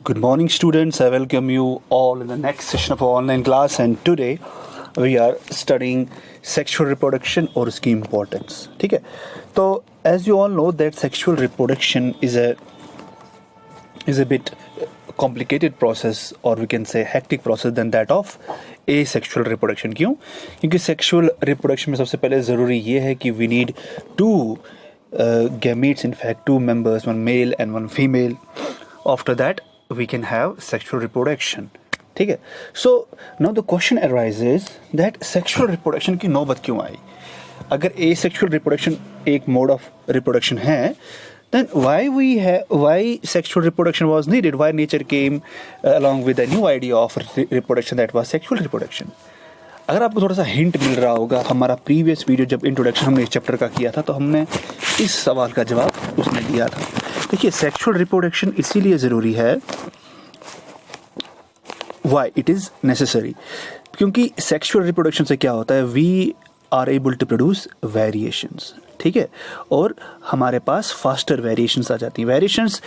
Good morning, students. I welcome you all in the next session of our online class. And today we are studying sexual reproduction or उसकी importance. ठीक है? तो as you all know that sexual reproduction is a bit complicated process, or we can say hectic process than that of asexual reproduction. क्यों? क्योंकि sexual reproduction में सबसे पहले ज़रूरी ये है कि we need two gametes, in fact two members, one male and one female. After that we can have sexual reproduction. ठीक है? So now the question arises that sexual reproduction की नौबत क्यों आई? अगर asexual reproduction एक mode of reproduction है, then why sexual reproduction was needed? Why nature came along with a new idea of reproduction, that was sexual reproduction? अगर आपको थोड़ा सा हिंट मिल रहा होगा, हमारा प्रीवियस वीडियो जब इंट्रोडक्शन हमने इस चैप्टर का किया था तो हमने इस सवाल का जवाब उसने दिया था. देखिए, सेक्सुअल रिप्रोडक्शन इसीलिए ज़रूरी है, वाई इट इज़ नेसेसरी, क्योंकि सेक्सुअल रिप्रोडक्शन से क्या होता है, we are able to produce variations. ठीक है, और हमारे पास फास्टर वेरिएशंस आ जाती हैं. वेरिएशंस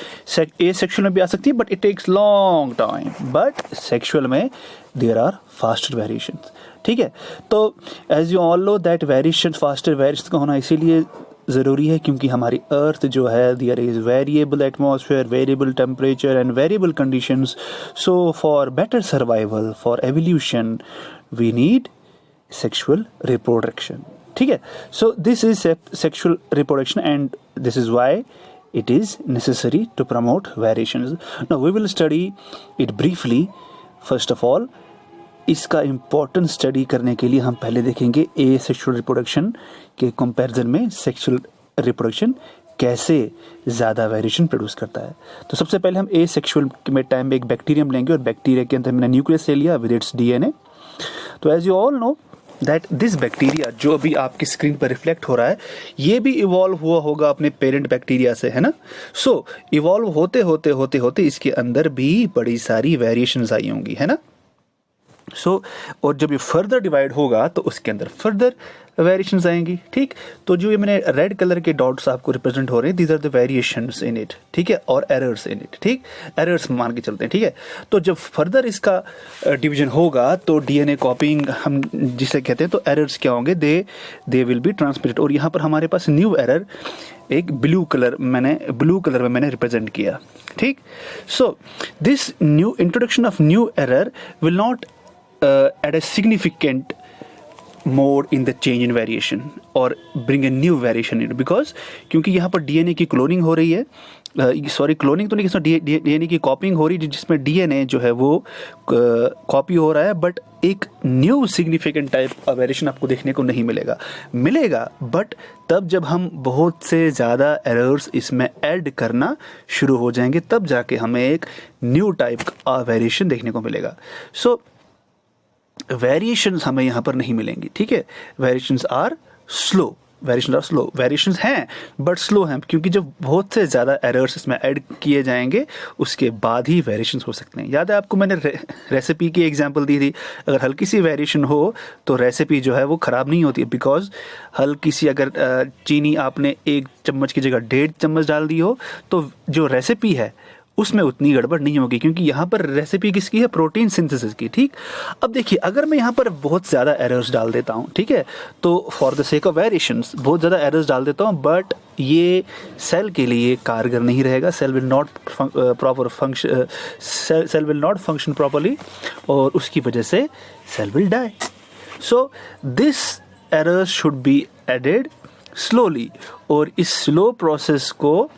ए सेक्सुअल में भी आ सकती है but it takes long time, but sexual में देयर आर फास्टर वेरिएशंस. ठीक है, तो as you all know that variation, faster variations का होना इसीलिए ज़रूरी है क्योंकि हमारी अर्थ जो है, there is variable atmosphere, variable temperature and variable conditions. So for better survival, for evolution, we need sexual reproduction. ठीक है, so this is sexual reproduction and this is why it is necessary to promote variations. Now we will study it briefly. First of all, इसका important study करने के लिए हम पहले देखेंगे ए sexual reproduction के कंपैरिजन में सेक्सुअल रिप्रोडक्शन कैसे ज़्यादा वेरिएशन प्रोड्यूस करता है. तो सबसे पहले हम ए सेक्सुअल में टाइम में एक बैक्टीरियम लेंगे और बैक्टीरिया के अंदर मैंने न्यूक्लियस ले लिया विद इट्स डीएनए. तो as you all know that this bacteria जो अभी आपकी स्क्रीन पर रिफ्लेक्ट हो रहा है, ये भी इवॉल्व हुआ होगा अपने पेरेंट बैक्टीरिया से, है ना. सो इवॉल्व होते होते होते होते इसके अंदर भी बड़ी सारी वेरिएशंस आई होंगी, है ना. सो और जब ये फर्दर डिवाइड होगा तो उसके अंदर फर्दर वेरिएशंस आएंगी. ठीक, तो जो ये मैंने रेड कलर के डॉट्स आपको रिप्रेजेंट हो रहे हैं, these are the variations in it. ठीक है, और एरर्स इन इट. ठीक, एरर्स मान के चलते हैं. ठीक है, तो जब फर्दर इसका डिवीजन होगा तो डीएनए कॉपिंग हम जिसे कहते हैं, तो एरर्स क्या होंगे, दे विल बी ट्रांसमिटेड. और यहाँ पर हमारे पास न्यू एरर एक ब्लू कलर में मैंने रिप्रेजेंट किया. ठीक, so this new introduction of new error will not add a significant more in the change in variation or bring a new variation in it, because क्योंकि यहाँ पर DNA की cloning हो रही है, सॉरी क्लोनिंग तो नहीं, इसमें डीएनए की कॉपिंग हो रही है जिसमें डीएनए जो है वो कॉपी हो रहा है, बट एक new significant type of variation आपको देखने को नहीं मिलेगा. बट तब जब हम बहुत से ज़्यादा एरर्स इसमें ऐड करना शुरू हो जाएंगे तब जाके हमें एक न्यू टाइप का वेरिएशन देखने को मिलेगा. सो वेरिएशंस हमें यहाँ पर नहीं मिलेंगी. ठीक है, वेरिएशंस आर स्लो, वेरिएशंस हैं बट स्लो हैं, क्योंकि जब बहुत से ज़्यादा एरर्स इसमें ऐड किए जाएंगे उसके बाद ही वेरिएशंस हो सकते हैं. याद है आपको मैंने रेसिपी की एग्जांपल दी थी, अगर हल्की सी वेरिएशन हो तो रेसिपी जो है वो ख़राब नहीं होती, बिकॉज हल्की सी अगर चीनी आपने 1 चम्मच की जगह 1.5 चम्मच डाल दी हो तो जो रेसिपी है उसमें उतनी गड़बड़ नहीं होगी, क्योंकि यहाँ पर रेसिपी किसकी है, प्रोटीन सिंथेसिस की. ठीक, अब देखिए अगर मैं यहाँ पर बहुत ज़्यादा एरर्स डाल देता हूँ, ठीक है, तो for the sake of variations बहुत ज़्यादा एरर्स डाल देता हूँ, बट ये सेल के लिए कारगर नहीं रहेगा. Cell will not function properly और उसकी वजह से cell will die. So this errors should be added slowly, और इस स्लो प्रोसेस को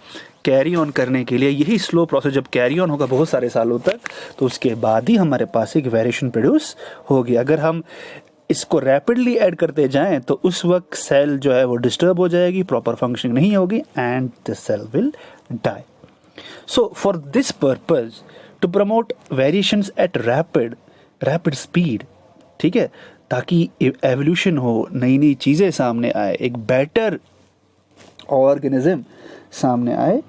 कैरी ऑन करने के लिए, यही स्लो प्रोसेस जब कैरी ऑन होगा बहुत सारे सालों तक, तो उसके बाद ही हमारे पास एक वेरिएशन प्रोड्यूस होगी. अगर हम इसको रैपिडली ऐड करते जाएं तो उस वक्त सेल जो है वो डिस्टर्ब हो जाएगी, प्रॉपर फंक्शनिंग नहीं होगी and the cell will die. So for this purpose to promote variations at rapid speed, ठीक है, ताकि एवोल्यूशन हो, नई नई चीज़ें सामने आए, एक बेटर ऑर्गेनिज्म सामने आए,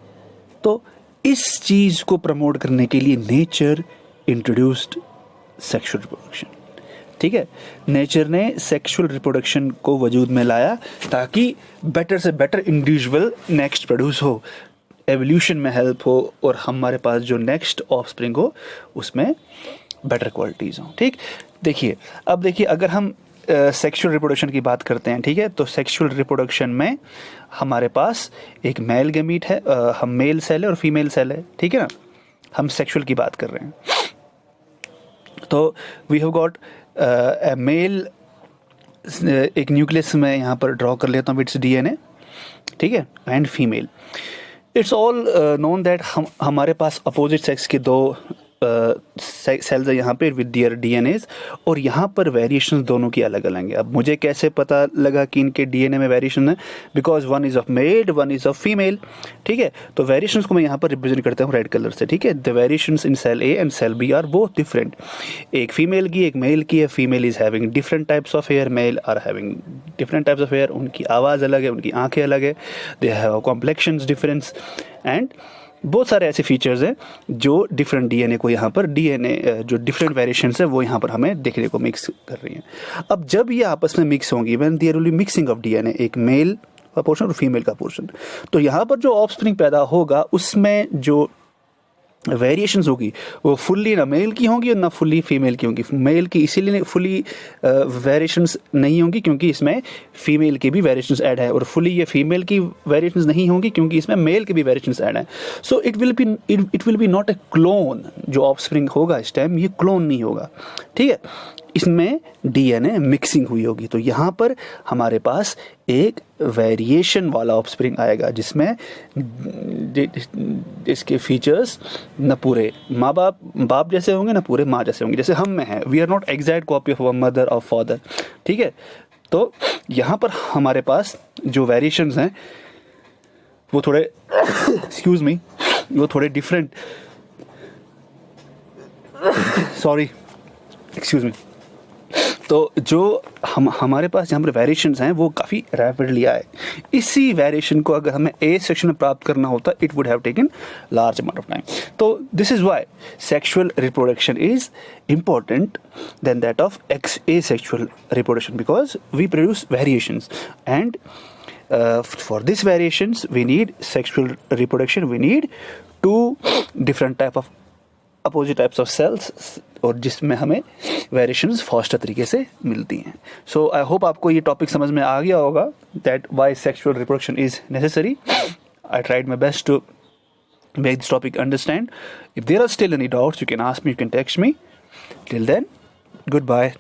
तो इस चीज़ को प्रमोट करने के लिए नेचर इंट्रोड्यूस्ड सेक्सुअल रिप्रोडक्शन. ठीक है, नेचर ने सेक्सुअल रिप्रोडक्शन को वजूद में लाया ताकि बेटर से बेटर इंडिविजुअल नेक्स्ट प्रोड्यूस हो. एवोल्यूशन में हेल्प हो और हमारे पास जो नेक्स्ट ऑफस्प्रिंग हो उसमें बेटर क्वालिटीज़ हों। ठीक, देखिए अब देखिए अगर हम सेक्सुअल रिप्रोडक्शन की बात करते हैं, ठीक है, तो सेक्सुअल रिप्रोडक्शन में हमारे पास एक मेल गैमीट है, हम मेल सेल है और फीमेल सेल है, ठीक है ना, हम सेक्सुअल की बात कर रहे हैं। तो we have got a male, एक न्यूक्लियस में यहाँ पर ड्रॉ कर लेता हूँ, इट्स डीएनए, ठीक है, and female. It's all known that हमारे पास अपोजिट सेक्स के दो सेल्स है यहाँ पे विद दियर डीएनएज, और यहाँ पर वेरिएशन दोनों की अलग अलग है। अब मुझे कैसे पता लगा कि इनके डीएनए में वेरिएशन है? Because one is of male, one is of female, ठीक है। तो वेरिएशंस को मैं यहाँ पर रिप्रेजेंट करता हूँ रेड कलर से, ठीक है। The variations in cell A and cell B are both different. एक फीमेल की एक मेल की है, female is having different types of hair, male are having different types of hair, उनकी आवाज़ अलग है, उनकी आंखें अलग है, they have complexions difference, and बहुत सारे ऐसे फीचर्स हैं जो डिफरेंट डीएनए को यहाँ पर डीएनए जो डिफरेंट वेरिएशंस है वो यहाँ पर हमें देखने को मिक्स कर रही हैं। अब जब ये आपस में मिक्स होंगी, when there will be mixing of DNA, एक मेल का पोर्शन और फीमेल का पोर्शन, तो यहाँ पर जो ऑफस्प्रिंग पैदा होगा उसमें जो वेरिएशंस होगी वो फुल्ली ना मेल की होंगी और ना फुल्ली फीमेल की होंगी। मेल की इसीलिए फुल्ली वेरिएशंस नहीं होंगी क्योंकि इसमें फीमेल की भी वेरिएशंस ऐड है, और फुल्ली ये फीमेल की वेरिएशंस नहीं होंगी क्योंकि इसमें मेल की भी वेरिएशंस ऐड है। So it will be not a clone. जो ऑफस्प्रिंग होगा इस टाइम ये क्लोन नहीं होगा, ठीक है, इसमें डीएनए मिक्सिंग हुई होगी। तो यहाँ पर हमारे पास एक वेरिएशन वाला ऑफस्प्रिंग आएगा जिसमें इसके फीचर्स न पूरे माँ बाप जैसे होंगे ना पूरे माँ जैसे होंगे, जैसे हम में है। We are not exact copy of our mother और फादर, ठीक है। तो यहाँ पर हमारे पास जो वेरिएशंस हैं वो थोड़े एक्सक्यूज मी, वो थोड़े डिफरेंट, सॉरी एक्सक्यूज मी। तो जो हमारे पास यहाँ पर वेरिएशंस हैं वो काफ़ी रैपिडली आए। इसी वेरिएशन को अगर हमें ए सेक्शन में प्राप्त करना होता it would have taken large amount of time. तो this is why sexual reproduction is important than that of asexual reproduction, because we produce variations, and for these variations we need sexual reproduction, we need two different type of opposite types of cells, और जिसमें हमें variations faster तरीके से मिलती हैं। सो I hope आपको ये topic समझ में आ गया होगा that why sexual reproduction is necessary. I tried my best to make this topic understand. If there are still any doubts, you can ask me, you can text me. Till then, goodbye.